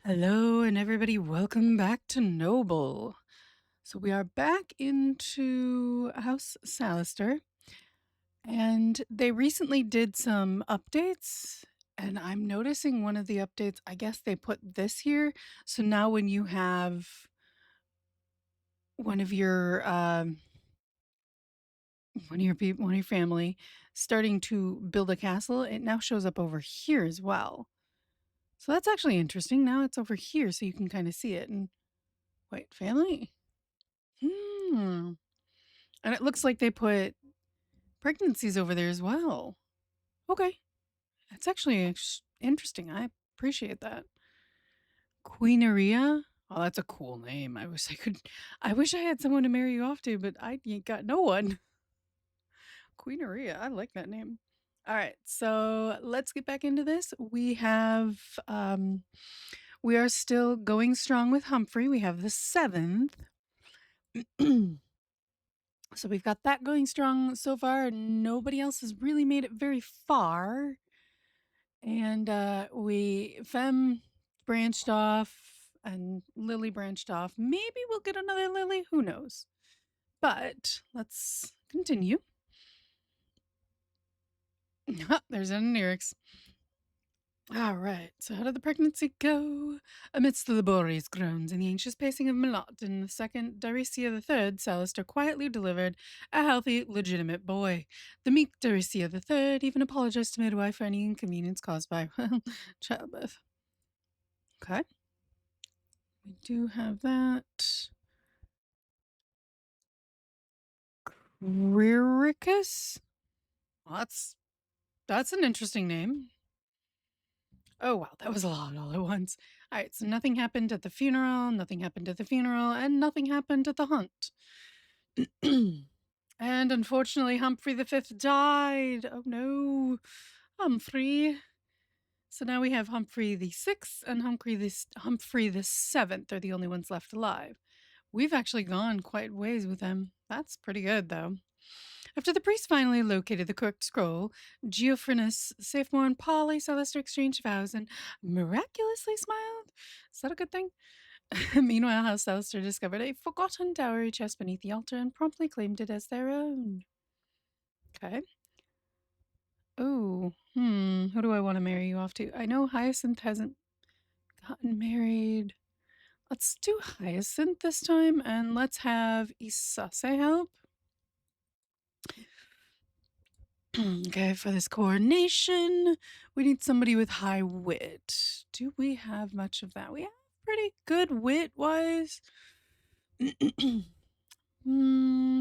Hello, and everybody, welcome back to Noble. So, we are back into House Salestor, and they recently did some updates. And I'm noticing one of the updates, I guess they put this here. So now, when you have one of your one of your family starting to build a castle, it now shows up over here as well. So that's actually interesting. Now it's over here, so you can kind of see it. And wait, family? Hmm. And it looks like they put pregnancies over there as well. Okay. That's actually interesting. I appreciate that. Queeneria? Oh, that's a cool name. I wish I had someone to marry you off to, but I ain't got no one. Queeneria. I like that name. All right. So let's get back into this. We are still going strong with Humphrey. We have the 7th. So we've got that going strong so far. Nobody else has really made it very far. And we Fem branched off and Lily branched off. Maybe we'll get another Lily. Who knows? But let's continue. There's an Anirix. All right. So how did the pregnancy go? Amidst the laborious groans and the anxious pacing of Melot and the second Daricia III, Salestor quietly delivered a healthy, legitimate boy. The meek Daricia III even apologized to midwife for any inconvenience caused by, well, childbirth. Okay. We do have that. Riricus? Well, that's an interesting name. Oh, wow, that was a lot all at once. All right, so nothing happened at the funeral, nothing happened at the funeral, and nothing happened at the hunt. And unfortunately, Humphrey the Fifth died. Oh no, Humphrey. So now we have Humphrey the Sixth and Humphrey the Seventh are the only ones left alive. We've actually gone quite ways with them. That's pretty good, though. After the priest finally located the correct scroll, Geoffrinus, Safemore, and Polly Celestia exchanged vows and miraculously smiled. Is that a good thing? Meanwhile, House Celestia discovered a forgotten dowry chest beneath the altar and promptly claimed it as their own. Okay. Oh, who do I want to marry you off to? I know Hyacinth hasn't gotten married. Let's do Hyacinth this time, and let's have Isase help. Okay, for this coordination, we need somebody with high wit. Do we have much of that? We have pretty good wit-wise.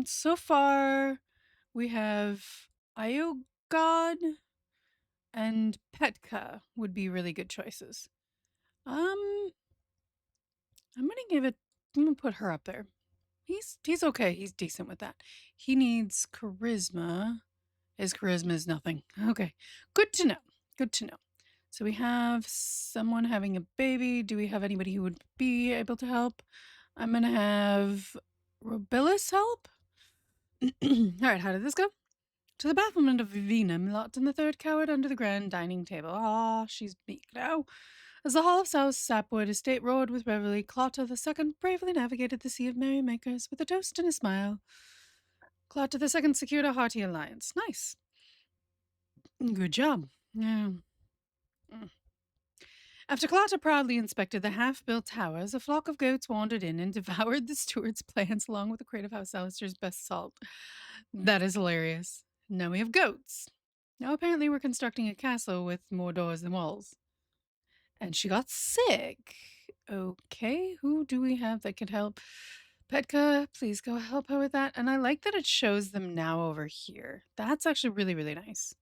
So far, we have Iogod and Petka would be really good choices. I'm gonna put her up there. He's okay. He's decent with that. He needs charisma. His charisma is nothing. Okay. Good to know. Good to know. So we have someone having a baby. Do we have anybody who would be able to help? I'm going to have Robilus help. All right. How did this go? To the bafflement of Vivina, Milot and the third cowered under the grand dining table. Ah, she's meek now. As the Hall of South Sapwood estate roared with revelry, Clotta the second bravely navigated the sea of merrymakers with a toast and a smile. Clotta the second secured a hearty alliance. Nice. Good job. Yeah. After Clotta proudly inspected the half-built towers, a flock of goats wandered in and devoured the steward's plants along with the crate of House Alistair's best salt. That is hilarious. Now we have goats. Now apparently we're constructing a castle with more doors than walls. And she got sick. Okay, who do we have that could help? Petka, please go help her with that. And I like that it shows them now over here. That's actually really, really nice.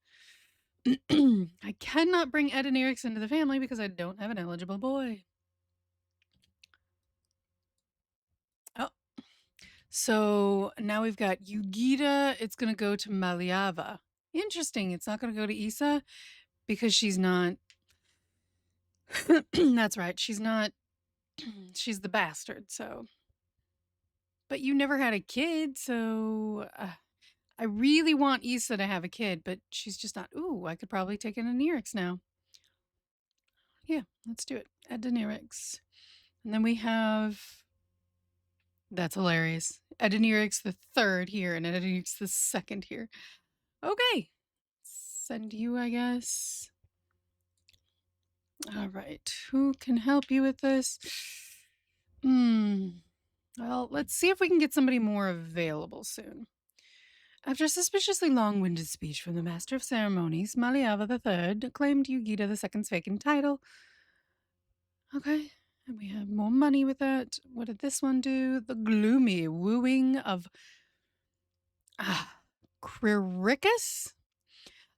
I cannot bring Ed and Eric's into the family because I don't have an eligible boy. Oh, so now we've got Yugita. It's going to go to Maliava. Interesting. It's not going to go to Isa because she's not. That's right. She's not. She's the bastard. So, but you never had a kid. So I really want Isa to have a kid, but she's just not. Ooh, I could probably take in an Eric's now. Yeah, let's do it. Adenirix. And then we have. That's hilarious. Adenirix the third here and Adenirix the second here. Okay. Send you, I guess. All right. Who can help you with this? Well, let's see if we can get somebody more available soon. After a suspiciously long-winded speech from the Master of Ceremonies, Maliava III claimed Yugita II's vacant title. Okay, and we have more money with it. What did this one do? The gloomy wooing of Quiricus?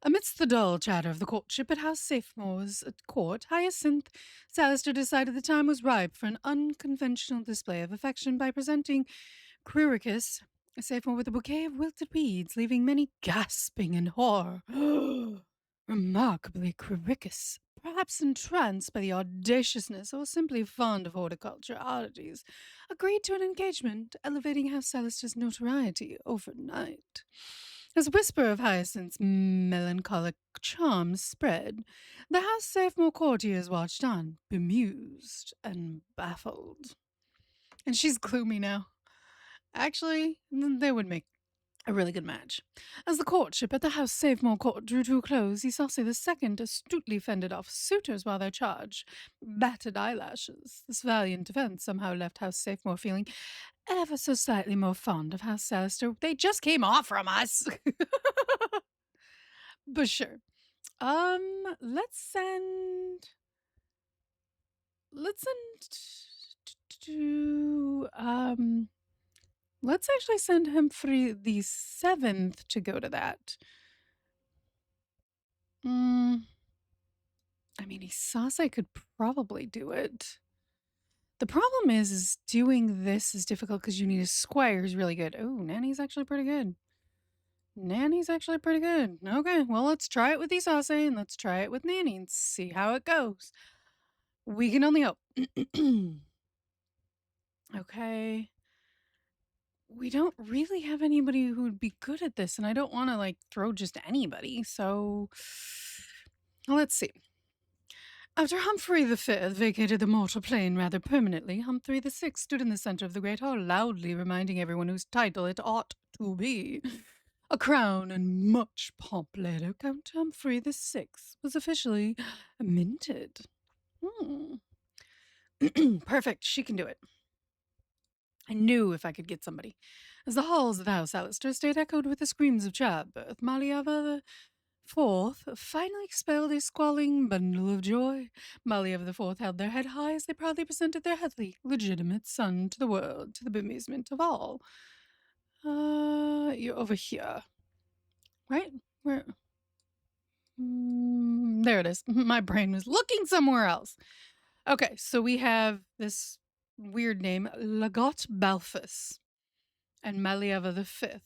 Amidst the dull chatter of the courtship at House Safemore's court, Hyacinth Salestor decided the time was ripe for an unconventional display of affection by presenting Quiricus Safemore with a bouquet of wilted weeds, leaving many gasping in horror. Remarkably, Quiricus, perhaps entranced by the audaciousness or simply fond of horticulture oddities, agreed to an engagement, elevating House Salestor's notoriety overnight. As a whisper of Hyacinth's melancholic charms spread, the House Safemore courtiers watched on, bemused and baffled. And she's gloomy now. Actually, they would make a really good match. As the courtship at the House Safemore court drew to a close, Isase II astutely fended off suitors while their charge batted eyelashes. This valiant defense somehow left House Safemore feeling ever so slightly more fond of House Salestor. They just came off from us. But sure. Let's send to let's actually send Humphrey the seventh to go to that. I mean, Isase could probably do it. The problem is doing this is difficult because you need a squire who's really good. Oh, Nanny's actually pretty good. Nanny's actually pretty good. Okay, well, let's try it with Isase and let's try it with Nanny and see how it goes. We can only hope. Okay. We don't really have anybody who would be good at this, and I don't want to like throw just anybody. So let's see. After Humphrey V vacated the mortal plane rather permanently, Humphrey VI stood in the center of the great hall, loudly reminding everyone whose title it ought to be. A crown and much pomp later, Count Humphrey VI was officially minted. Perfect, she can do it. I knew if I could get somebody. As the halls of the House Allister stayed echoed with the screams of childbirth, Maliava IV finally expelled a squalling bundle of joy. Maliava IV held their head high as they proudly presented their healthy, legitimate son to the world, to the bemusement of all. You're over here. Right? Where? There it is. My brain was looking somewhere else. Okay, so we have this weird name, Lagot Balfus and Maliava V.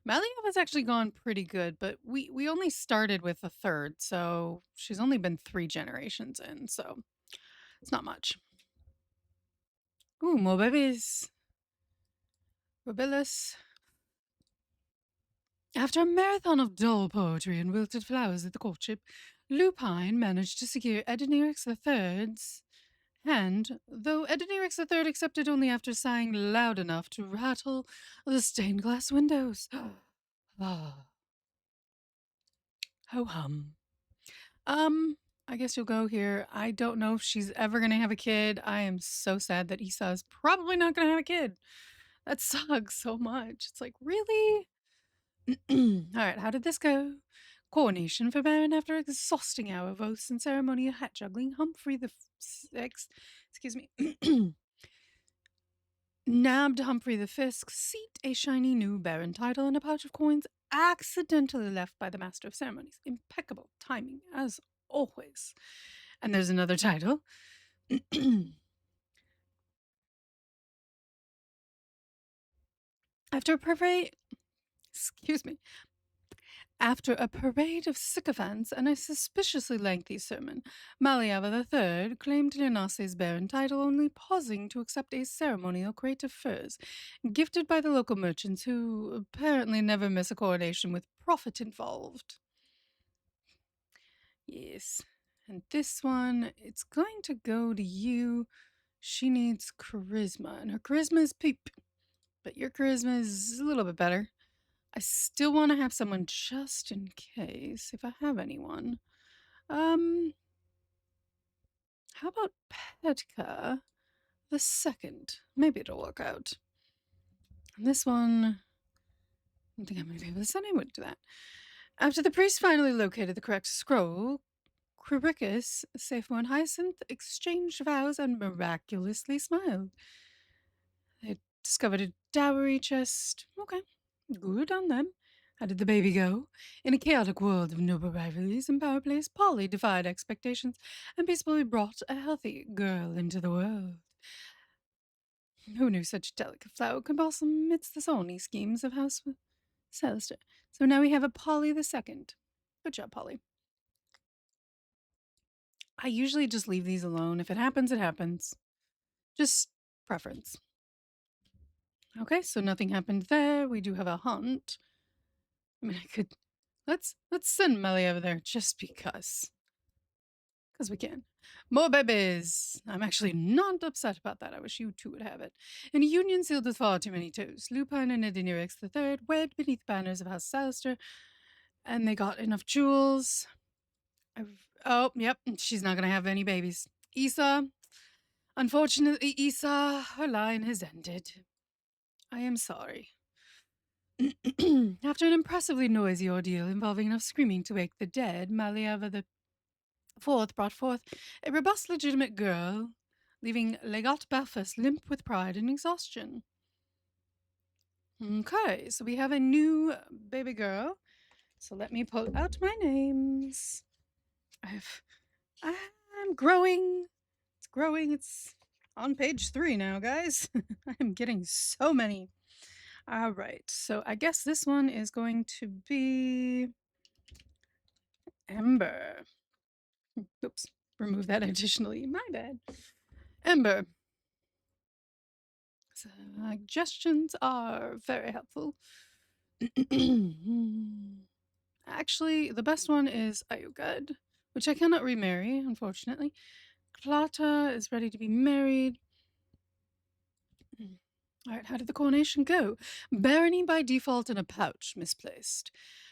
Maliava's actually gone pretty good, but we only started with a third, so she's only been 3 generations in, so it's not much. Ooh, more babies. Robilus. After a marathon of dull poetry and wilted flowers at the courtship, Lupine managed to secure Adenirix III's hand, though Adenirix III accepted only after sighing loud enough to rattle the stained glass windows. Ah. Ho hum. I guess you'll go here. I don't know if she's ever gonna have a kid. I am so sad that Esau is probably not gonna have a kid. That sucks so much. It's like, really? All right, how did this go? Coronation for Baron after an exhausting hour of oaths and ceremonial hat juggling. Humphrey the Sixth, excuse me, nabbed Humphrey the Fisk seat a shiny new Baron title and a pouch of coins accidentally left by the Master of Ceremonies. Impeccable timing, as always. And there's another title. After a parade, excuse me, after a parade of sycophants and a suspiciously lengthy sermon, Maliava III claimed Linase's Baron title, only pausing to accept a ceremonial crate of furs, gifted by the local merchants who apparently never miss a coronation with profit involved. Yes. And this one, it's going to go to you. She needs charisma, and her charisma is peep, but your charisma is a little bit better. I still want to have someone just in case, if I have anyone. Um, how about Petka the second? Maybe it'll work out. And this one, I don't think I'm going to be able to send anyone to that. After the priest finally located the correct scroll, Quiricus, Sappho, and Hyacinth exchanged vows and miraculously smiled. They discovered a dowry chest. Okay, good on them. How did the baby go? In a chaotic world of noble rivalries and power plays, Polly defied expectations and peacefully brought a healthy girl into the world. Who knew such a delicate flower could blossom amidst the thorny schemes of House Salestor? So now we have a Polly the second. Good job, Polly. I usually just leave these alone. If it happens, it happens. Just preference. Okay, so nothing happened there. We do have a hunt. I mean, I could let's send Melly over there just because we can. More babies. I'm actually not upset about that. I wish you two would have it. In a union sealed with far too many toes, Lupin and Edinirix III wed beneath banners of House Salster, and they got enough jewels. Oh, yep, she's not gonna have any babies. Issa, unfortunately, Issa, her line has ended. I am sorry. After an impressively noisy ordeal involving enough screaming to wake the dead, Malieva the Fourth brought forth a robust, legitimate girl, leaving Legat Belfast limp with pride and exhaustion. Okay, so we have a new baby girl. So let me pull out my names. I'm growing. It's growing. It's on page 3 now, guys. I'm getting so many. All right, so I guess this one is going to be Ember. Oops, remove that additionally. My bad. Ember. Suggestions are very helpful. Actually, the best one is Ayugad, which I cannot remarry, unfortunately. Klata is ready to be married. All right, how did the coronation go? Barony by default in a pouch, misplaced.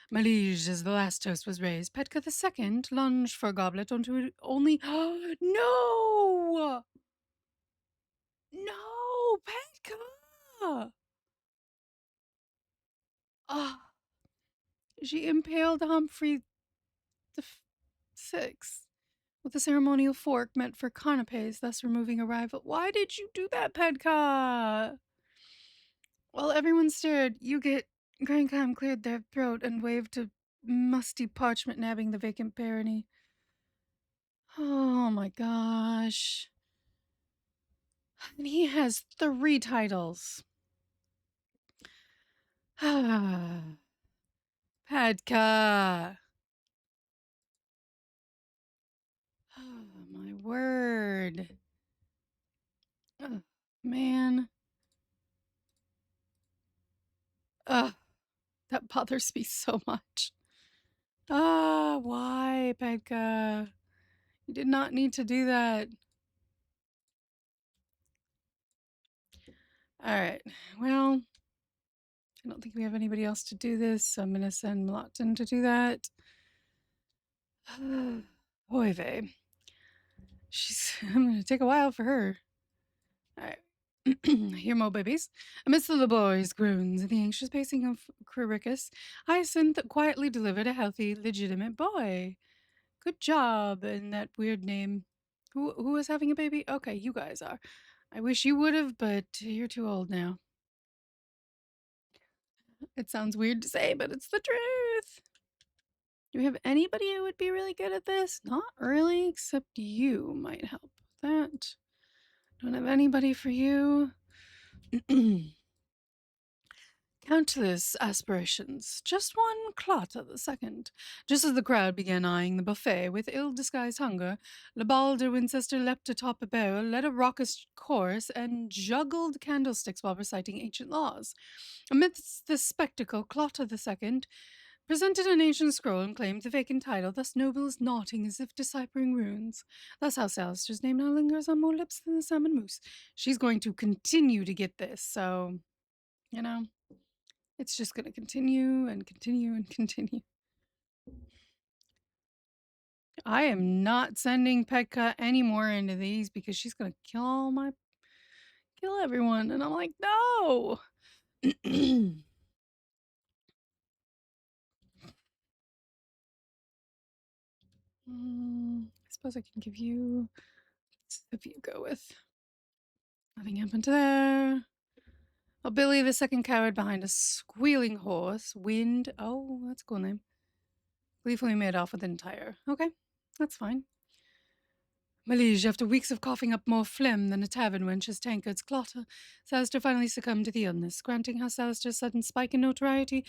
My liege, as the last toast was raised, Petka the second lunged for a goblet onto only. No! No, Petka! Ah, she impaled Humphrey the sixth with a ceremonial fork meant for canapes, thus removing a rival. Why did you do that, Pedka? While everyone stared, Grankheim cleared their throat and waved a musty parchment nabbing the vacant barony. Oh my gosh. And he has 3 titles. Pedka. Oh my word. Oh, man. Ugh, that bothers me so much. Ah, why, Pekka? You did not need to do that. All right. Well, I don't think we have anybody else to do this, so I'm going to send Mlotton to do that. Boy, vey. I'm going to take a while for her. All right. Hear more babies. Amidst the laborious groans and the anxious pacing of Quiricus, Hyacinth quietly delivered a healthy, legitimate boy. Good job, and that weird name. Who is having a baby? Okay, you guys are. I wish you would have, but you're too old now. It sounds weird to say, but it's the truth. Do we have anybody who would be really good at this? Not really, except you might help with that. Don't have anybody for you. Countless aspirations. Just one clot at the second. Just as the crowd began eyeing the buffet with ill-disguised hunger, Labalder Winchester leapt atop a barrel, led a raucous chorus, and juggled candlesticks while reciting ancient laws. Amidst this spectacle, Clotta the second presented an ancient scroll and claimed the vacant title, thus nobles nodding as if deciphering runes. Thus how Salestor's name now lingers on more lips than the salmon moose. She's going to continue to get this, so, you know, it's just going to continue and continue and continue. I am not sending Petka anymore into these because she's going to kill everyone. And I'm like, no. I suppose I can give you if you go with nothing happened there. Oh, Billy, the second coward behind a squealing horse. Wind. Oh, that's a cool name. Gleefully made off with an tire. Okay, that's fine. Malige, after weeks of coughing up more phlegm than a tavern wench's tankard's clotter, Salestor finally succumbed to the illness, granting her Salestor's sudden spike in notoriety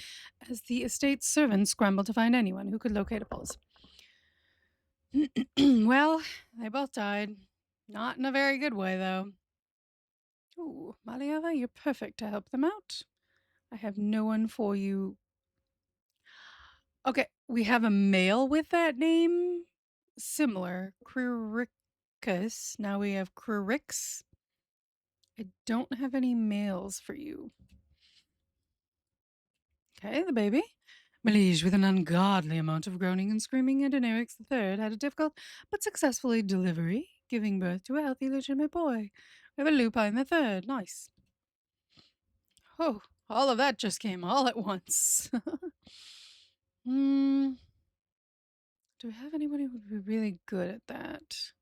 as the estate's servants scrambled to find anyone who could locate a pulse. Well, they both died. Not in a very good way, though. Ooh, Malieva, you're perfect to help them out. I have no one for you. Okay, we have a male with that name. Similar. Cruricus. Now we have Crurix. I don't have any males for you. Okay, the baby. Malige, with an ungodly amount of groaning and screaming, and Daenerys III had a difficult but successfully delivery, giving birth to a healthy, legitimate boy. We have a Lupine the Third. Nice. Oh, all of that just came all at once. Do we have anybody who would be really good at that?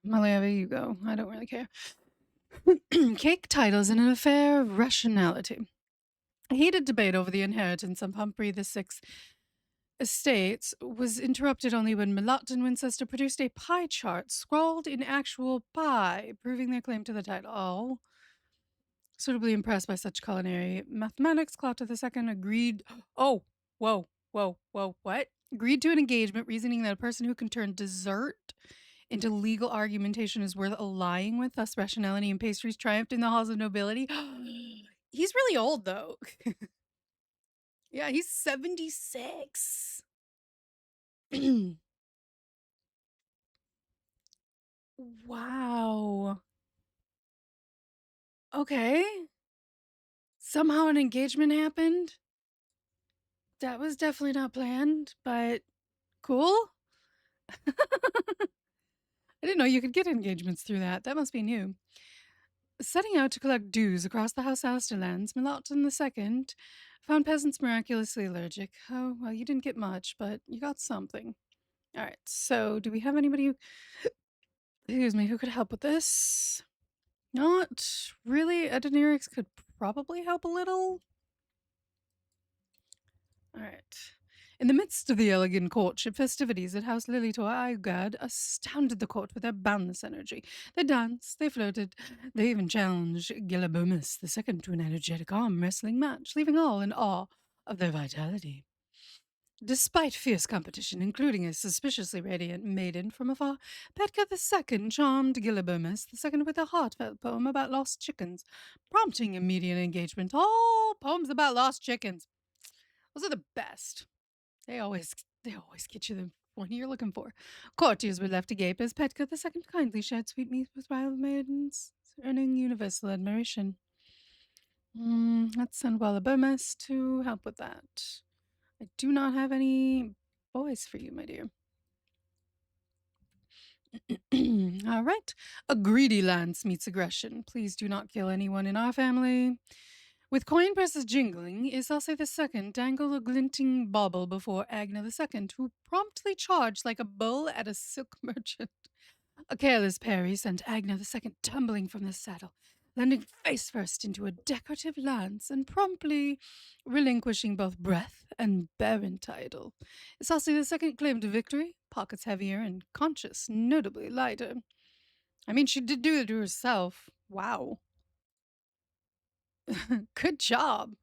Malieva, you go. I don't really care. Cake titles and an affair of rationality. A heated debate over the inheritance of Humphrey VI's estates was interrupted only when Melot and Winchester produced a pie chart scrawled in actual pie, proving their claim to the title. Oh. Suitably impressed by such culinary mathematics, Clotta II agreed. Oh, whoa, what? Agreed to an engagement, reasoning that a person who can turn dessert into legal argumentation is worth allying with. Thus, rationality and pastries triumphed in the halls of nobility. He's really old, though. Yeah, he's 76. Wow. Okay. Somehow an engagement happened. That was definitely not planned, but cool. I didn't know you could get engagements through that. That must be new. Setting out to collect dues across the House Alistair lands, Melotton II found peasants miraculously allergic. Oh, well, you didn't get much, but you got something. All right, so do we have anybody who could help with this? Not really. Daenerys could probably help a little. All right. In the midst of the elegant courtship festivities at House Lilytor, Igad astounded the court with their boundless energy. They danced, they flirted, they even challenged Gilabomus II to an energetic arm wrestling match, leaving all in awe of their vitality. Despite fierce competition, including a suspiciously radiant maiden from afar, Petka II charmed Gilabomus II with a heartfelt poem about lost chickens, prompting immediate engagement. Oh, poems about lost chickens. Those are the best. They always get you the one you're looking for. Courtiers were left agape as Petka II kindly shared sweetmeats with rival maidens, earning universal admiration. Let's send Wallabomus to help with that. I do not have any boys for you, my dear. All right. A greedy lance meets aggression. Please do not kill anyone in our family. With coin purses jingling, Isase II dangled a glinting bauble before Agna II, who promptly charged like a bull at a silk merchant. A careless parry sent Agna II tumbling from the saddle, landing face first into a decorative lance and promptly relinquishing both breath and baron title. Isase II claimed victory, pockets heavier and conscience notably lighter. I mean, she did do it to herself. Wow. Good job.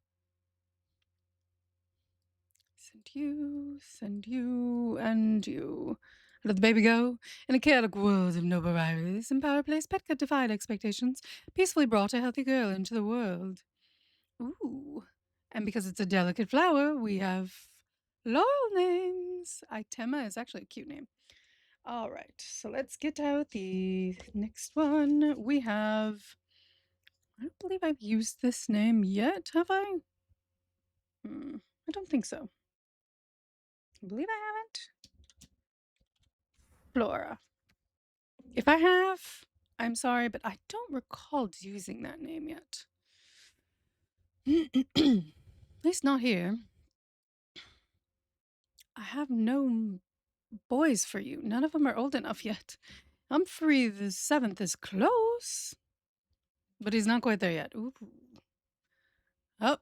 Send you, and you. Let the baby go. In a chaotic world of noble rivalries and power plays, Petka defied expectations, peacefully brought a healthy girl into the world. Ooh. And because it's a delicate flower, we have laurel names. Itema is actually a cute name. All right, so let's get out the next one. We have. I don't believe I've used this name yet, have I? I don't think so. I believe I haven't. Flora. If I have, I'm sorry, but I don't recall using that name yet. At least not here. I have no boys for you. None of them are old enough yet. Humphrey the Seventh is close, but he's not quite there yet. Ooh. Oh,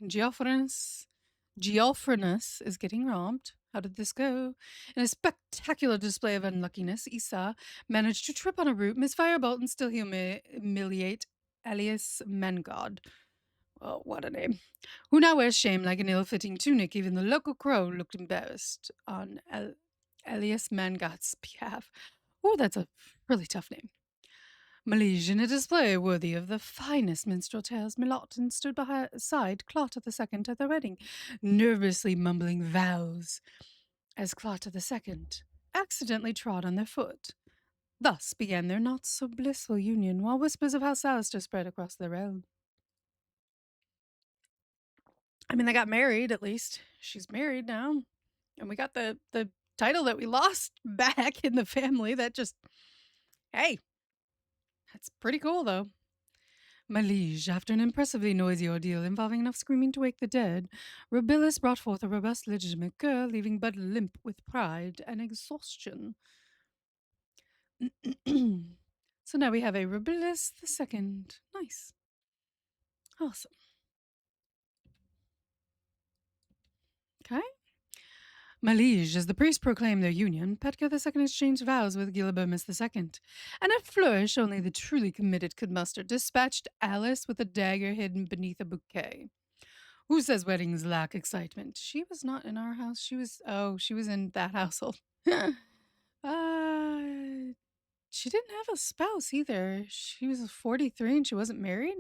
Geoffrinus is getting robbed. How did this go? In a spectacular display of unluckiness, Isa managed to trip on a root, misfire a bolt, and still humiliate Elias Mengod. Oh, what a name. Who now wears shame like an ill-fitting tunic. Even the local crow looked embarrassed on Elias Mangod's behalf. Oh, that's a really tough name. Malige in a display worthy of the finest minstrel tales, Milotin stood beside Clotta II at their wedding, nervously mumbling vows, as Clotta II accidentally trod on their foot. Thus began their not-so-blissful union, while whispers of House Salestor spread across the realm. I mean, they got married, at least. She's married now. And we got the title that we lost back in the family. That just, hey, that's pretty cool, though. Malige, after an impressively noisy ordeal involving enough screaming to wake the dead, Robilus brought forth a robust, legitimate girl, leaving Bud limp with pride and exhaustion. So now we have a Robilus II. Nice. Awesome. Okay. Malige, as the priest proclaimed their union, Petka II exchanged vows with Gilibermus II, and at flourish only the truly committed could muster, dispatched Alice with a dagger hidden beneath a bouquet. Who says weddings lack excitement? She was not in our house. She was in that household. uh, she didn't have a spouse either. She was 43 and she wasn't married.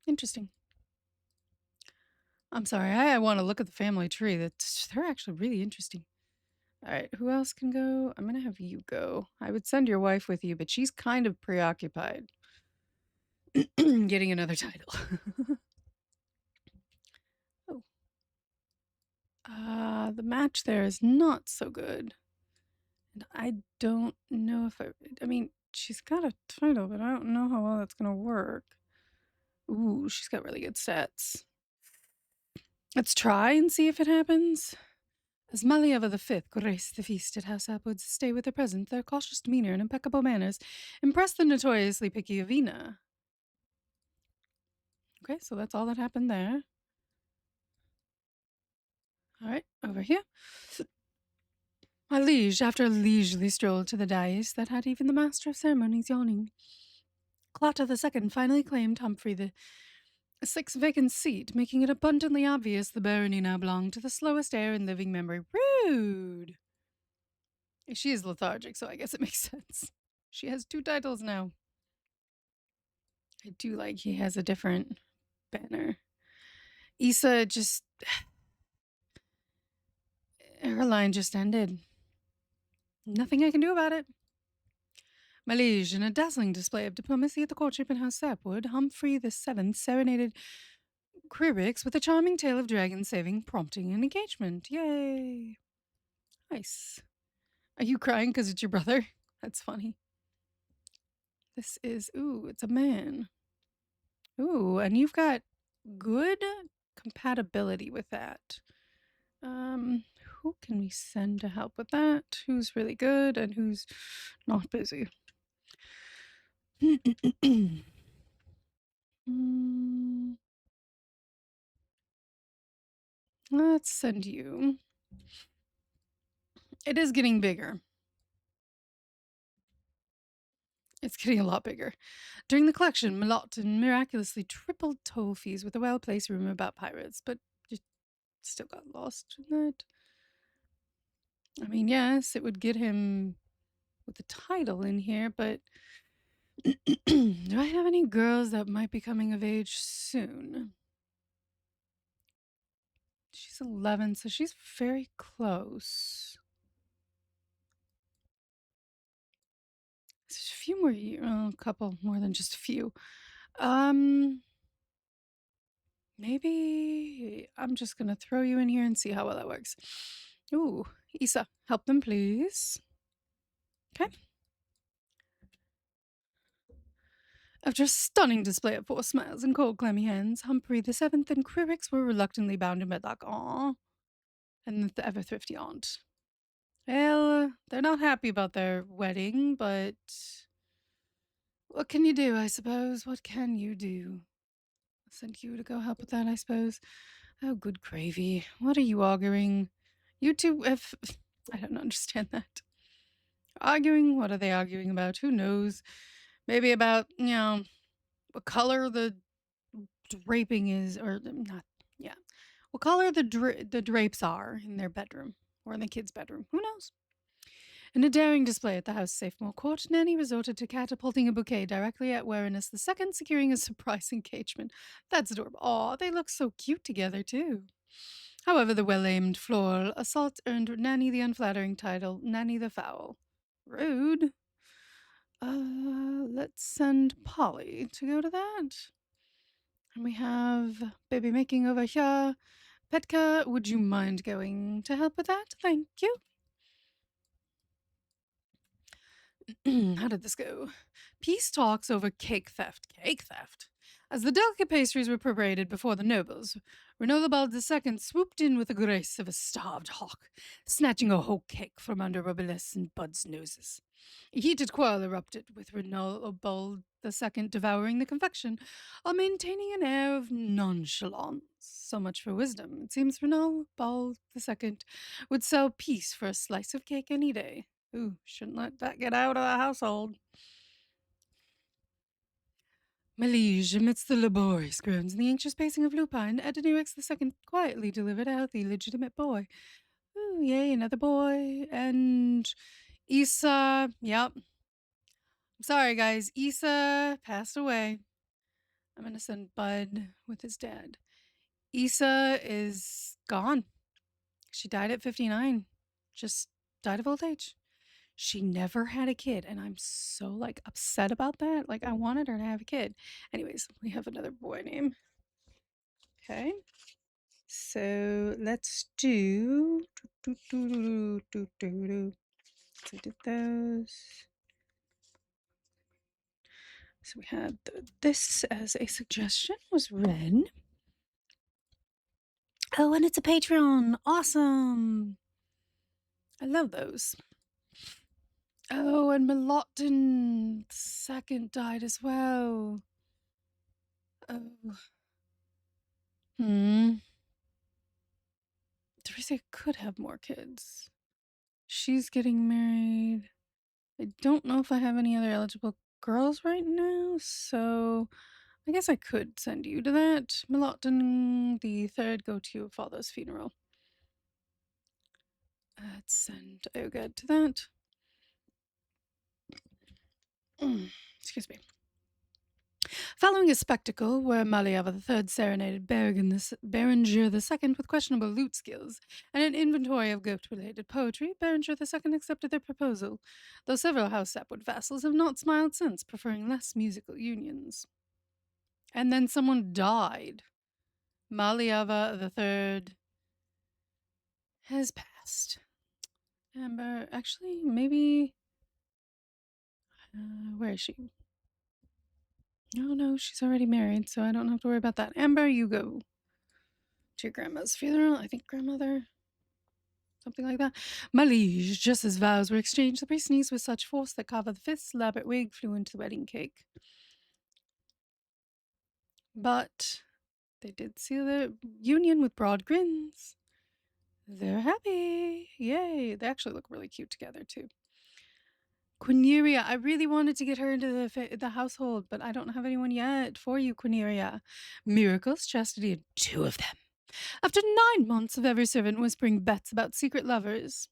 Interesting. I'm sorry. I want to look at the family tree. They're actually really interesting. All right, who else can go? I'm gonna have you go. I would send your wife with you, but she's kind of preoccupied getting another title. Oh, the match there is not so good. And I don't know if I mean, she's got a title, but I don't know how well that's gonna work. Ooh, she's got really good stats. Let's try and see if it happens. As Malieva V graced the feast at House Appwood's stay with her present, their cautious demeanor and impeccable manners impressed the notoriously picky Avina. Okay, so that's all that happened there. All right, over here. My liege, after a leisurely stroll to the dais that had even the master of ceremonies yawning, Clotta II finally claimed Humphrey the sixth vacant seat, making it abundantly obvious the barony now belonged to the slowest heir in living memory. Rude! She is lethargic, so I guess it makes sense. She has 2 titles now. I do like he has a different banner. Issa just... her line just ended. Nothing I can do about it. My liege, in a dazzling display of diplomacy at the courtship in House Sapwood, Humphrey VII serenaded Quirix with a charming tale of dragon saving, prompting an engagement. Yay! Nice. Are you crying because it's your brother? That's funny. This is, ooh, it's a man. Ooh, and you've got good compatibility with that. Who can we send to help with that? Who's really good and who's not busy? Let's send you. It is getting bigger. It's getting a lot bigger. During the collection, Milotin miraculously tripled toll fees with a well-placed rumor about pirates, but it still got lost in that. I mean, yes, it would get him with the title in here, but Do I have any girls that might be coming of age soon? She's 11, so she's very close. There's a few more years, a couple more than just a few. Um, Maybe I'm just gonna throw you in here and see how well that works. Ooh, Isa, help them, please. Okay. After a stunning display of forced smiles and cold, clammy hands, Humphrey the Seventh and Quirix were reluctantly bound in wedlock. Aw. And the ever thrifty aunt. Well, they're not happy about their wedding, but what can you do, I suppose? What can you do? I'll send you to go help with that, I suppose. Oh, good gravy. What are you arguing? You two have. I don't understand that. Arguing? What are they arguing about? Who knows? Maybe about, what color the draping is, or not. Yeah. What color the drapes are in their bedroom or in the kids' bedroom. Who knows? In a daring display at the House Safemore Court, Nanny resorted to catapulting a bouquet directly at Warinus II, securing a surprise engagement. That's adorable. Aw, they look so cute together, too. However, the well-aimed floral assault earned Nanny the unflattering title, Nanny the Foul. Rude. Let's send Polly to go to that. And we have baby making over here. Petka, would you mind going to help with that? Thank you. How did this go? Peace talks over cake theft. Cake theft? As the delicate pastries were paraded before the nobles, Renolabald II swooped in with the grace of a starved hawk, snatching a whole cake from under Robilis and Bud's noses. A heated quarrel erupted, with Renolabald II devouring the confection, while maintaining an air of nonchalance. So much for wisdom. It seems Renolabald II would sell peace for a slice of cake any day. Ooh, shouldn't let that get out of the household. Malige, amidst the laborious groans and the anxious pacing of Lupine, Adenirix II quietly delivered a healthy, legitimate boy. Ooh, yay, another boy. And Issa, yep. I'm sorry, guys. Issa passed away. I'm going to send Bud with his dad. Issa is gone. She died at 59. Just died of old age. She never had a kid, and I'm so, upset about that. Like, I wanted her to have a kid. Anyways, we have another boy name. Okay. So let's do. So I did those. So we had this as a suggestion was Ren. Oh, and it's a Patreon. Awesome. I love those. Oh, and Melotton second died as well. Oh. Teresa could have more kids. She's getting married. I don't know if I have any other eligible girls right now, so I guess I could send you to that. Melotton the third, go to your father's funeral. Let's send Oged to that. Excuse me. Following a spectacle where Maliava III serenaded Berenger II with questionable lute skills and an inventory of goat-related poetry, Berenger II accepted their proposal, though several House Sapwood vassals have not smiled since, preferring less musical unions. And then someone died. Maliava III has passed. Amber, actually, maybe... where is she? No, she's already married, so I don't have to worry about that. Amber, you go to your grandma's funeral. I think grandmother, something like that. Malige, just as vows were exchanged, the priest sneezed with such force that Kava V's elaborate wig flew into the wedding cake. But they did seal their union with broad grins. They're happy. Yay. They actually look really cute together, too. Quineria, I really wanted to get her into the household, but I don't have anyone yet for you, Quineria. Miracles, chastity, and 2 of them. After 9 months of every servant whispering bets about secret lovers.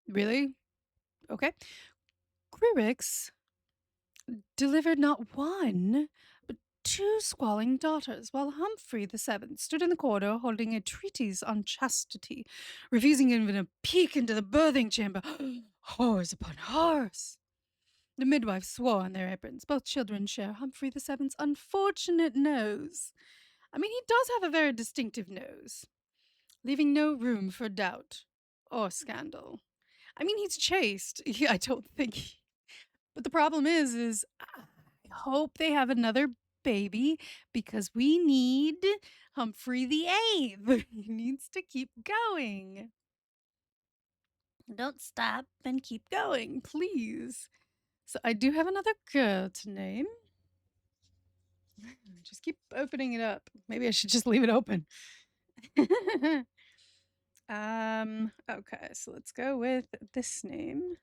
Really? Okay. Quirix delivered not one, but two squalling daughters, while Humphrey the Seventh stood in the corridor holding a treatise on chastity, refusing even a peek into the birthing chamber. Horrors upon horrors! The midwives swore on their aprons. Both children share Humphrey the Seventh's unfortunate nose. I mean, he does have a very distinctive nose, leaving no room for doubt or scandal. I mean, he's chaste. I don't think. But the problem is I hope they have another baby because we need Humphrey the Eighth. He needs to keep going. Don't stop and keep going, please. So I do have another girl to name. Just keep opening it up. Maybe I should just leave it open. Okay, so let's go with this name.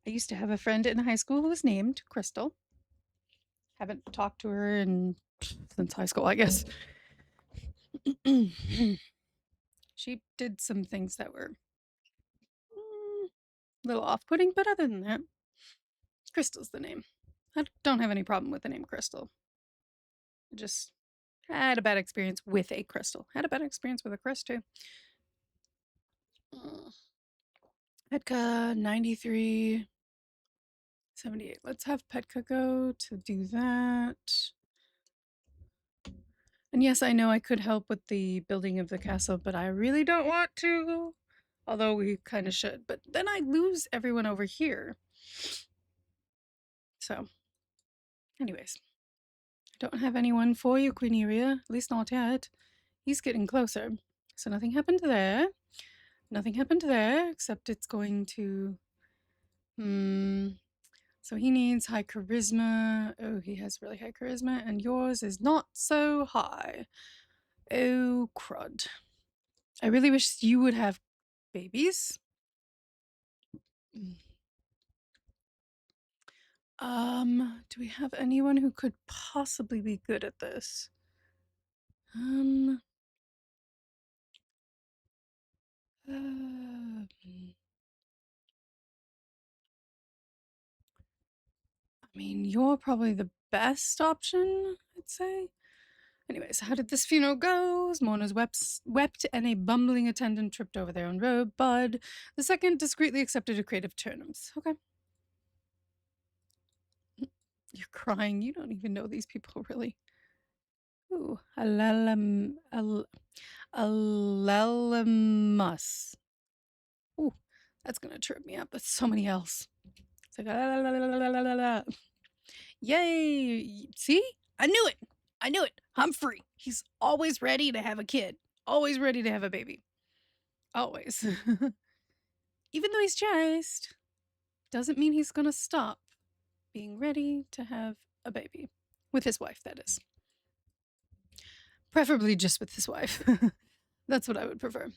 I used to have a friend in high school who was named Crystal. Haven't talked to her since high school, I guess. She did some things that were a little off-putting, but other than that, Crystal's the name. I don't have any problem with the name Crystal. I just had a bad experience with a crystal. Had a bad experience with a crystal too. Petka 93 78. Let's have Petka go to do that. And yes, I know I could help with the building of the castle, but I really don't want to. Although we kind of should. But then I lose everyone over here. So, anyways. I don't have anyone for you, Queeneria. At least not yet. He's getting closer. So nothing happened there. Nothing happened there, except it's going to... So he needs high charisma. Oh, he has really high charisma. And yours is not so high. Oh, crud. I really wish you would have babies. Do we have anyone who could possibly be good at this? I mean, you're probably the best option, I'd say. Anyways, how did this funeral go? Mourners wept, and a bumbling attendant tripped over their own robe. Bud, the second, discreetly accepted a crate of turnips. Okay. You're crying. You don't even know these people, really. Ooh, Alelamus. Ooh, that's gonna trip me up. That's so many else. It's like Yay! See? I knew it. I knew it. Humphrey. He's always ready to have a kid. Always ready to have a baby. Always. Even though he's chaste, doesn't mean he's gonna stop being ready to have a baby. With his wife, that is. Preferably just with his wife. That's what I would prefer.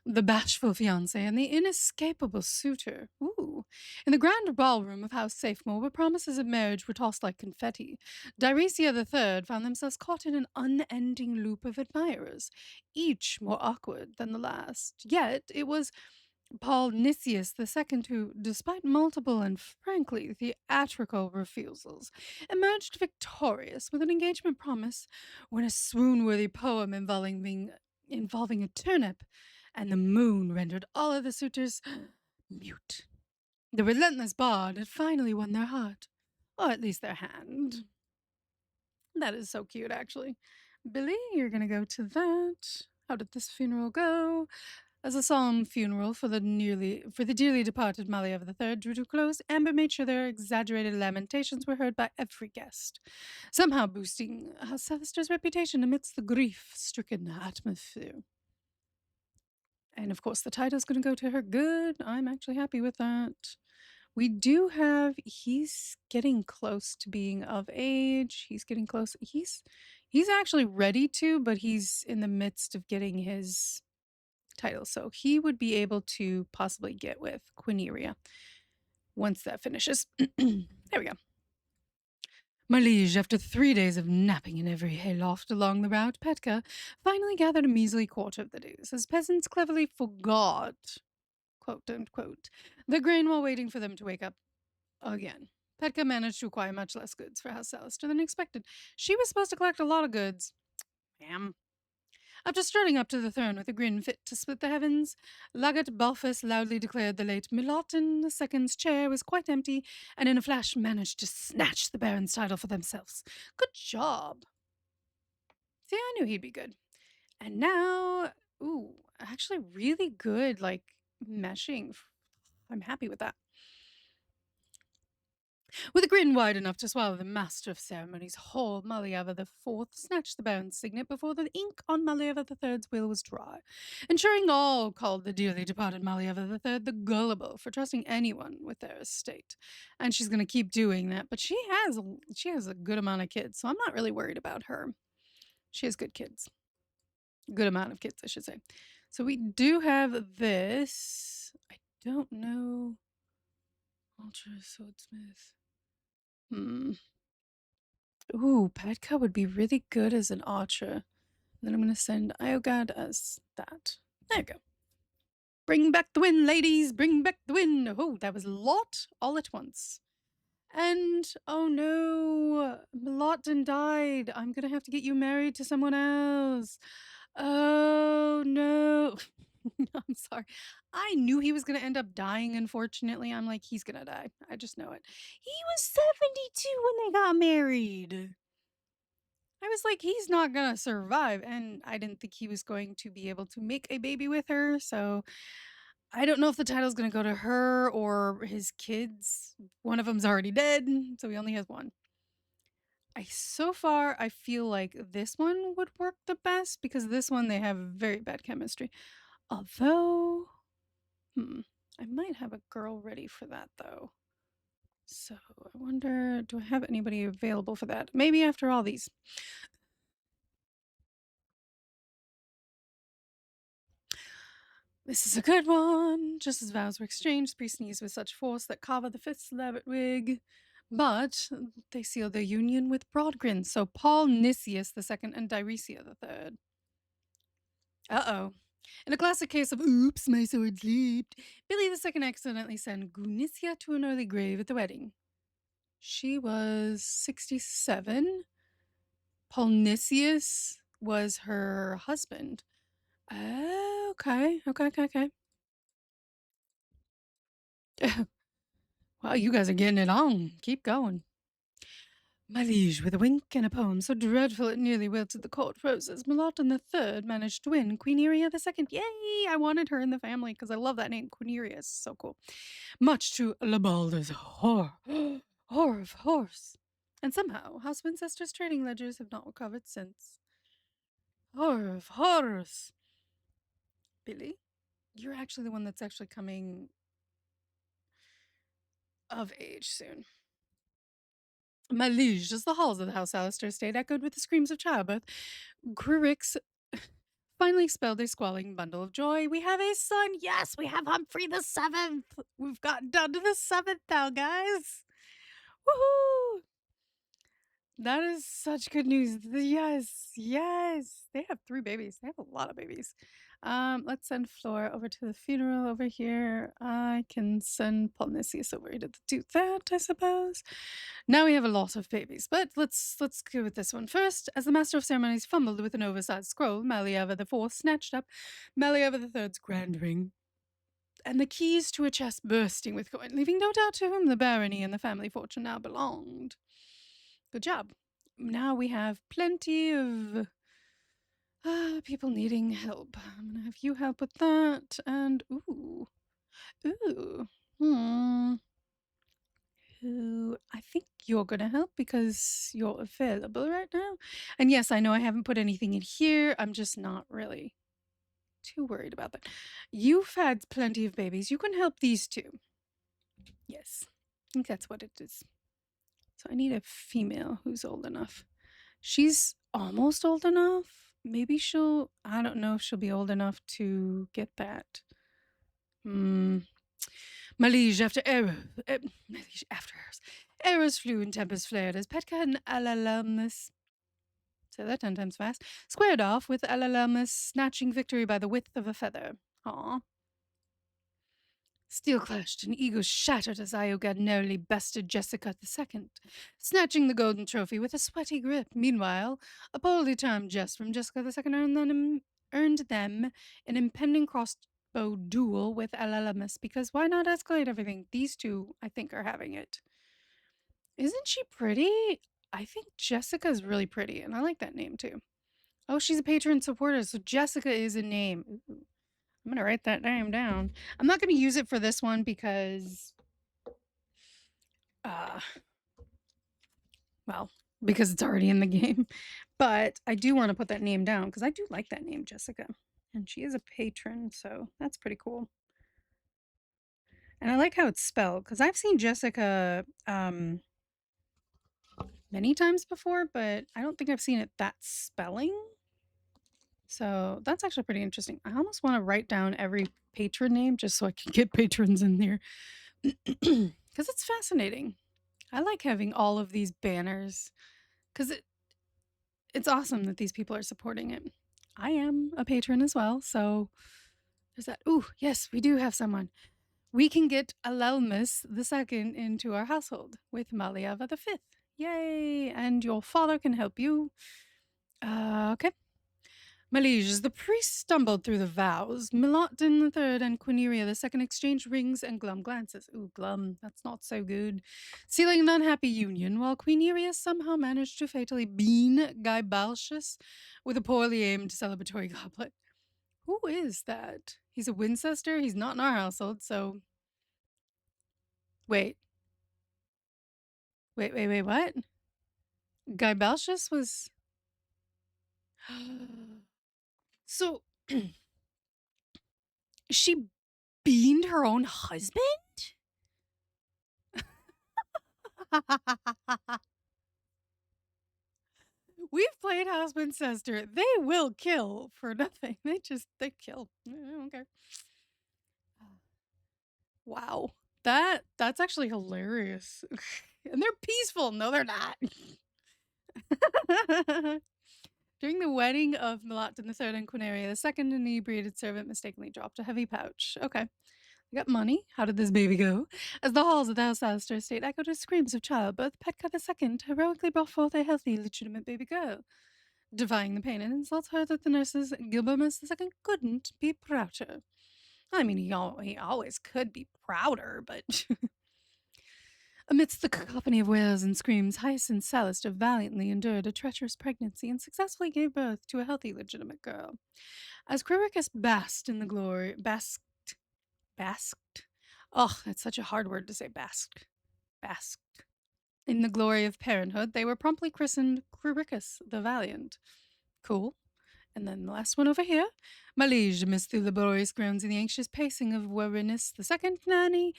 The bashful fiancé and the inescapable suitor. Ooh. In the grand ballroom of House Safemore, where promises of marriage were tossed like confetti, Diresia III found themselves caught in an unending loop of admirers, each more awkward than the last. Yet it was Paul Nicias II who, despite multiple and frankly theatrical refusals, emerged victorious with an engagement promise when a swoon-worthy poem involving a turnip and the moon rendered all of the suitors mute. The relentless bard had finally won their heart, or at least their hand. That is so cute, actually. Billy, you're gonna go to that. How did this funeral go? As a solemn funeral for the dearly departed Maliev III drew to a close, Amber made sure their exaggerated lamentations were heard by every guest, somehow boosting Salestor's reputation amidst the grief-stricken atmosphere. And of course, the title's going to go to her. Good. I'm actually happy with that. We do have, he's getting close to being of age. He's getting close. He's actually ready to, but he's in the midst of getting his title. So he would be able to possibly get with Quineria once that finishes. There we go. My liege, after 3 days of napping in every hayloft along the route, Petka finally gathered a measly quarter of the days, as peasants cleverly forgot, quote unquote, the grain while waiting for them to wake up again. Petka managed to acquire much less goods for House Salestor than expected. She was supposed to collect a lot of goods. Ma'am. After strutting up to the throne with a grin fit to split the heavens, Lagat Balfus loudly declared the late Milotin II's chair was quite empty, and in a flash managed to snatch the Baron's title for themselves. Good job. See, I knew he'd be good. And now, ooh, actually really good, like, meshing. I'm happy with that. With a grin wide enough to swallow the master of ceremonies, whole Maliava the Fourth snatched the Baron's signet before the ink on Maliava the Third's will was dry, ensuring all called the dearly departed Maliava the Third the gullible for trusting anyone with their estate. And she's going to keep doing that, but she has a good amount of kids, so I'm not really worried about her. She has good kids. Good amount of kids, I should say. So we do have this. I don't know. Ultra Swordsmith. Ooh, Petka would be really good as an archer. And then I'm going to send Iogad as that. There you go. Bring back the wind, ladies! Bring back the wind! Oh, that was a lot all at once. And, oh no, Melotton died. I'm going to have to get you married to someone else. Oh no. I'm sorry. I knew he was going to end up dying, unfortunately. I'm like, he's going to die. I just know it. He was 72 when they got married. I was like, he's not going to survive. And I didn't think he was going to be able to make a baby with her. So I don't know if the title's going to go to her or his kids. One of them's already dead. So he only has one. So far, I feel like this one would work the best because this one, they have very bad chemistry. Although, I might have a girl ready for that though. So I wonder, do I have anybody available for that? Maybe after all these. This is a good one. Just as vows were exchanged, priest sneezed with such force that Kava the Fifth's elaborate wig. But they sealed their union with Broadgrin, so Paul Nicias II and Diresia III. Uh-oh. In a classic case of oops, my sword slipped, Billy II accidentally sent Gunicia to an early grave at the wedding. She was 67. Polnicius was her husband. Oh, okay. Wow, you guys are getting it on. Keep going. My liege, with a wink and a poem so dreadful it nearly wilted the court roses, Melotton III managed to win Queeneria II. Yay! I wanted her in the family because I love that name. Queeneria is so cool. Much to Labalda's horror. Horror of horse. And somehow, House Winchester's trading ledgers have not recovered since. Horror of horrors. Billy, you're actually the one that's actually coming of age soon. My liege, as the halls of the House Salestor estate echoed with the screams of childbirth, Grurix finally expelled a squalling bundle of joy. We have a son! Yes, we have Humphrey the Seventh! We've gotten down to the 7th now, guys! Woohoo! That is such good news. Yes. They have 3 babies. They have a lot of babies. Let's send Flora over to the funeral over here. I can send Polnicius over to do that, I suppose. Now we have a lot of babies, but let's go with this one first. As the master of ceremonies fumbled with an oversized scroll, Maliava the Fourth snatched up Maliava the Third's grand ring and the keys to a chest bursting with coin, leaving no doubt to whom the barony and the family fortune now belonged. Good job. Now we have plenty of people needing help. I'm gonna have you help with that. And ooh, who I think you're gonna help because you're available right now. And yes, I know I haven't put anything in here. I'm just not really too worried about that. You've had plenty of babies. You can help these two. Yes, I think that's what it is. So I need a female who's old enough. She's almost old enough. Maybe I don't know if she'll be old enough to get that. My liege after error. My liege after errors. Errors flew and tempest flared as Petka and Alalamus, say that 10 times fast, squared off with Alalamus snatching victory by the width of a feather. Aw. Steel clashed and ego shattered as Ioga narrowly bested Jessica II, snatching the golden trophy with a sweaty grip. Meanwhile, a poorly timed jest from Jessica II earned them an impending crossbow duel with Alalamus, because why not escalate everything? These two, I think, are having it. Isn't she pretty? I think Jessica's really pretty, and I like that name too. Oh, she's a patron supporter, so Jessica is a name. Ooh. I'm gonna write that name down. I'm not gonna use it for this one because, uh, well, because it's already in the game. But I do want to put that name down because I do like that name, Jessica, and she is a patron, so that's pretty cool. And I like how it's spelled because I've seen Jessica many times before, but I don't think I've seen it that spelling. So that's actually pretty interesting. I almost want to write down every patron name just so I can get patrons in there because it's fascinating. I like having all of these banners because it's awesome that these people are supporting it. I am a patron as well, so there's that. Ooh, yes, we do have someone. We can get Alelmus II into our household with Maliava V. Yay! And your father can help you. Okay. Malige, as the priest stumbled through the vows, Milotton III and Quineria II exchanged rings and glum glances. Ooh, glum, that's not so good. Sealing an unhappy union, while Quineria somehow managed to fatally bean Guy Balchus with a poorly aimed celebratory goblet. Who is that? He's a Winchester? He's not in our household, so... Wait. Wait, what? Guy Balchus was... So... she beaned her own husband? We've played House Winchester. They will kill for nothing. They kill. Okay. Wow. That's actually hilarious. And they're peaceful. No, they're not. During the wedding of Milotton III and Quineria II, an inebriated servant mistakenly dropped a heavy pouch. Okay. We got money. How did this baby go? As the halls of the Salestor estate echoed with screams of childbirth, Petka II heroically brought forth a healthy, legitimate baby girl. Defying the pain and insults, heard that the nurses Gilbermus II couldn't be prouder. I mean, he always could be prouder, but... Amidst the cacophony of wails and screams, Hyacinth Salestor valiantly endured a treacherous pregnancy and successfully gave birth to a healthy, legitimate girl. As Quiricus basked in the glory... Basked? Oh, that's such a hard word to say, basked. Basked. In the glory of parenthood, they were promptly christened Quiricus the Valiant. Cool. And then the last one over here. Malige missed through laborious grounds and the anxious pacing of Warinus II, Nanny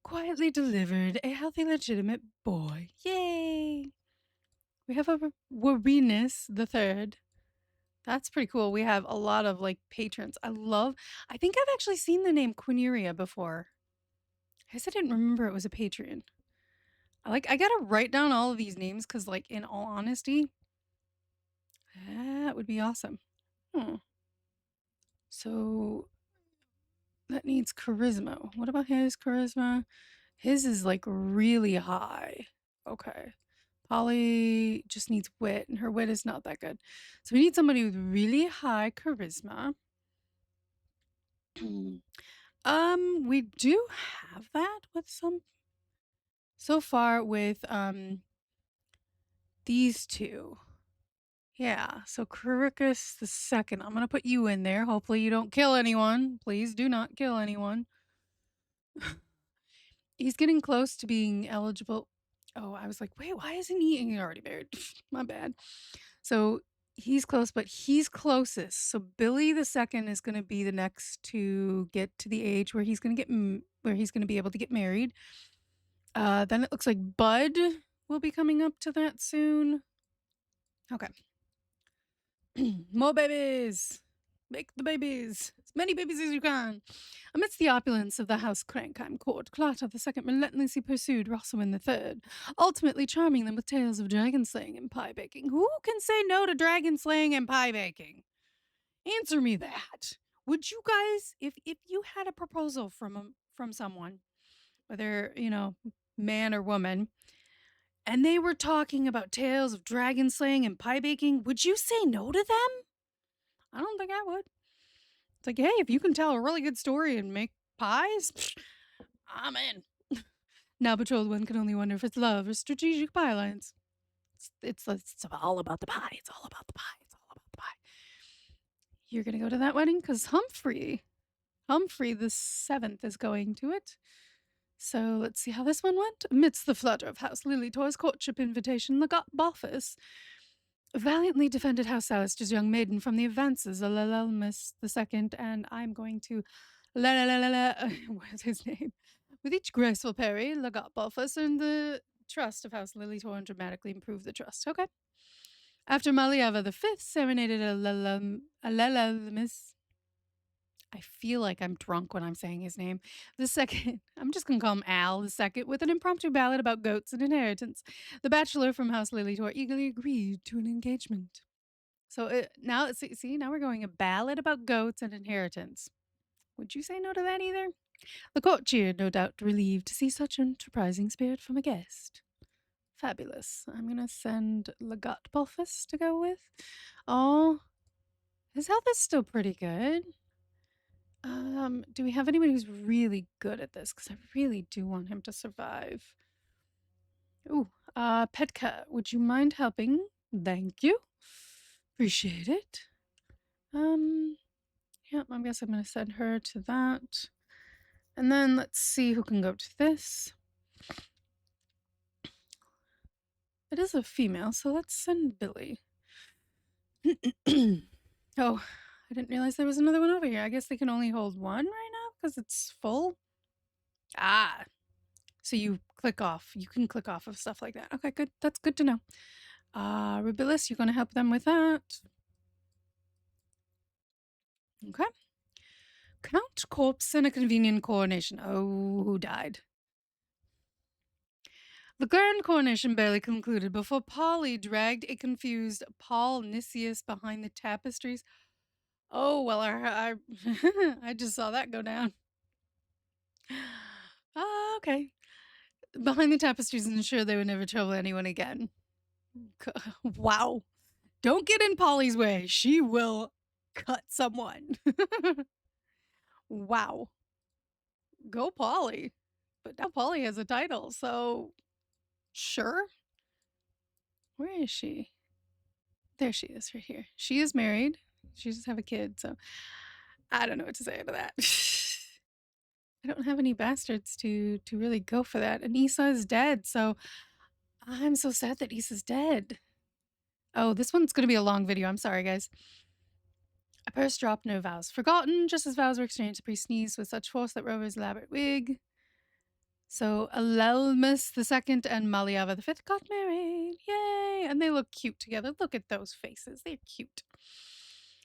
quietly delivered a healthy, legitimate boy. Yay! We have a Warinus III. That's pretty cool. We have a lot of like patrons. I think I've actually seen the name Quineria before. I guess I didn't remember it was a patron. I gotta write down all of these names because, like, in all honesty, that would be awesome. So that needs charisma. What about his charisma? His is like really high. Okay. Polly just needs wit, and her wit is not that good. So we need somebody with really high charisma. We do have that with some so far with these two. Yeah, so Caricus the second. I'm gonna put you in there. Hopefully you don't kill anyone. Please do not kill anyone. He's getting close to being eligible. Oh, I was like, wait, why isn't he? He's already married. My bad. So he's close, but he's closest. So Billy the second is gonna be the next to get to the age where he's gonna be able to get married. Then it looks like Bud will be coming up to that soon. Okay. More babies! Make the babies! As many babies as you can! Amidst the opulence of the House Crankheim court, Clara II relentlessly pursued Rosalind III, ultimately charming them with tales of dragon slaying and pie baking. Who can say no to dragon slaying and pie baking? Answer me that. Would you guys, if you had a proposal from someone, whether, man or woman, and they were talking about tales of dragon slaying and pie baking, would you say no to them? I don't think I would. It's like, hey, if you can tell a really good story and make pies, I'm in. Now betrothed one can only wonder if it's love or strategic pie alliance. It's all about the pie. It's all about the pie. It's all about the pie. You're gonna go to that wedding because Humphrey the seventh is going to it. So let's see how this one went. Amidst the flutter of House Lilytor's courtship invitation, Legat Boffus valiantly defended House Salestor's young maiden from the advances of Lelelmus II, and I'm going to what's his name? With each graceful parry, Legat Boffus earned the trust of House Lilytor and dramatically improved the trust. Okay. After Maliava the Fifth serenaded Lelelmus, I feel like I'm drunk when I'm saying his name. The second, I'm just going to call him Al the second, with an impromptu ballad about goats and inheritance. The bachelor from House Lilytor eagerly agreed to an engagement. So now, see, now we're going a ballad about goats and inheritance. Would you say no to that either? The court cheered, no doubt relieved to see such enterprising spirit from a guest. Fabulous. I'm going to send Legat Bolfus to go with. Oh, his health is still pretty good. Do we have anybody who's really good at this? Because I really do want him to survive. Ooh, Petka, would you mind helping? Thank you. Appreciate it. Yeah, I guess I'm going to send her to that. And then let's see who can go to this. It is a female, so let's send Billy. Oh, I didn't realize there was another one over here. I guess they can only hold one right now because it's full. Ah, so you click off. You can click off of stuff like that. Okay, good. That's good to know. Rubilis, you're going to help them with that. Okay. Count corpse and a convenient coronation. Oh, who died? The grand coronation barely concluded before Polly dragged a confused Paul Nicias behind the tapestries. Oh, well, I I just saw that go down. Okay. Behind the tapestries and ensure they would never trouble anyone again. Wow. Don't get in Polly's way. She will cut someone. Wow. Go Polly. But now Polly has a title, so sure. Where is she? There she is, right here. She is married. She just have a kid, so I don't know what to say to that. I don't have any bastards to really go for that. And Issa is dead, so I'm so sad that Issa's dead. Oh, this one's going to be a long video. I'm sorry, guys. A purse dropped, no vows forgotten. Just as vows were exchanged, the priest sneezed with such force that Rover's elaborate wig. So Alelmus II and Maliava V got married. Yay! And they look cute together. Look at those faces. They're cute.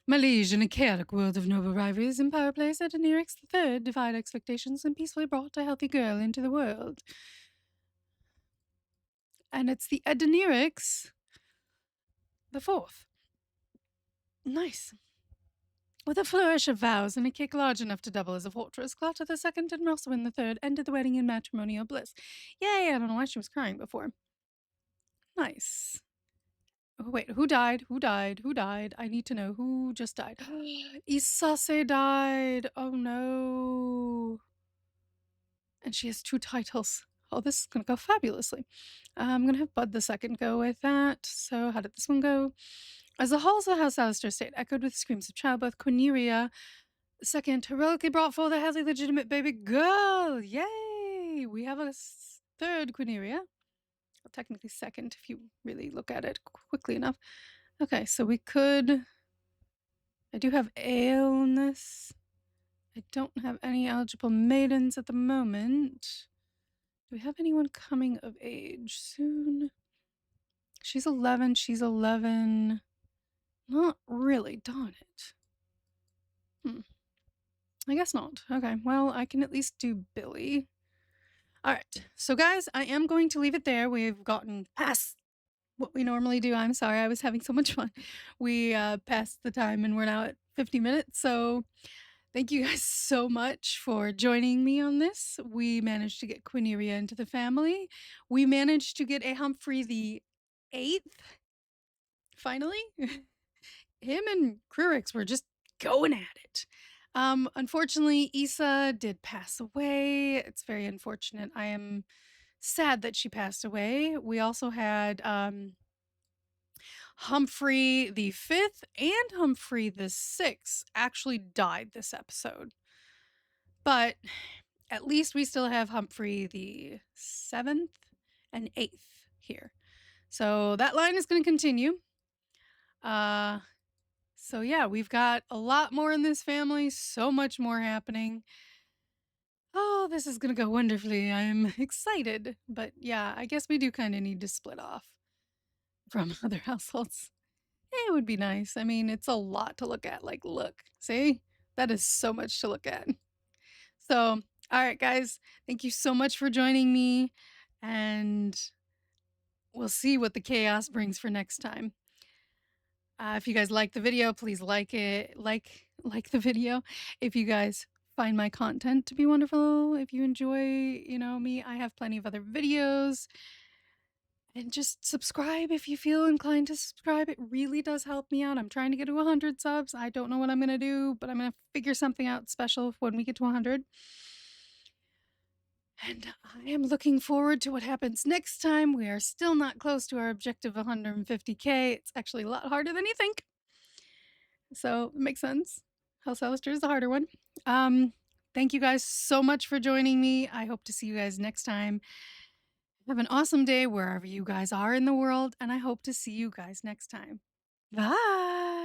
Malaysia, in a chaotic world of noble rivalries in power plays, Adenirix III defied expectations and peacefully brought a healthy girl into the world. And it's the Adenirix the Fourth. Nice. With a flourish of vows and a cake large enough to double as a fortress, Clotta II and Roswin III ended the wedding in matrimonial bliss. Yay, I don't know why she was crying before. Nice. Oh, wait, who died? Who died? Who died? I need to know who just died. Isase died. Oh no. And she has 2 titles. Oh, this is going to go fabulously. I'm going to have Bud II go with that. So how did this one go? As the halls of the House Salestor State echoed with screams of childbirth, Quineria II heroically brought forth a healthy, legitimate baby girl. Yay! We have a third Quineria. Well, technically second, if you really look at it quickly enough. Okay, so we could... I do have Ailness. I don't have any eligible maidens at the moment. Do we have anyone coming of age soon? She's 11. She's 11. Not really. Darn it. I guess not. Okay, well, I can at least do Billy. All right. So, guys, I am going to leave it there. We've gotten past what we normally do. I'm sorry. I was having so much fun. We passed the time and we're now at 50 minutes. So, Thank you guys so much for joining me on this. We managed to get Quineria into the family. We managed to get a Humphrey the eighth, finally. Him and Krurix were just going at it. Unfortunately, Issa did pass away. It's very unfortunate. I am sad that she passed away. We also had Humphrey the fifth and Humphrey the sixth actually died this episode. But at least we still have Humphrey the seventh and eighth here. So that line is going to continue. Uh, so yeah, we've got a lot more in this family, so much more happening. Oh, this is going to go wonderfully. I'm excited. But yeah, I guess we do kind of need to split off from other households. It would be nice. I mean, it's a lot to look at. Like, look, see? That is so much to look at. So, all right, guys, thank you so much for joining me. And we'll see what the chaos brings for next time. If you guys like the video, please like it. Like the video. If you guys find my content to be wonderful, if you enjoy, me, I have plenty of other videos. And just subscribe if you feel inclined to subscribe. It really does help me out. I'm trying to get to 100 subs. I don't know what I'm going to do, but I'm going to figure something out special when we get to 100. And I am looking forward to what happens next time. We are still not close to our objective of 150K. It's actually a lot harder than you think. So it makes sense. House Salestor is the harder one. Thank you guys so much for joining me. I hope to see you guys next time. Have an awesome day wherever you guys are in the world, and I hope to see you guys next time. Bye.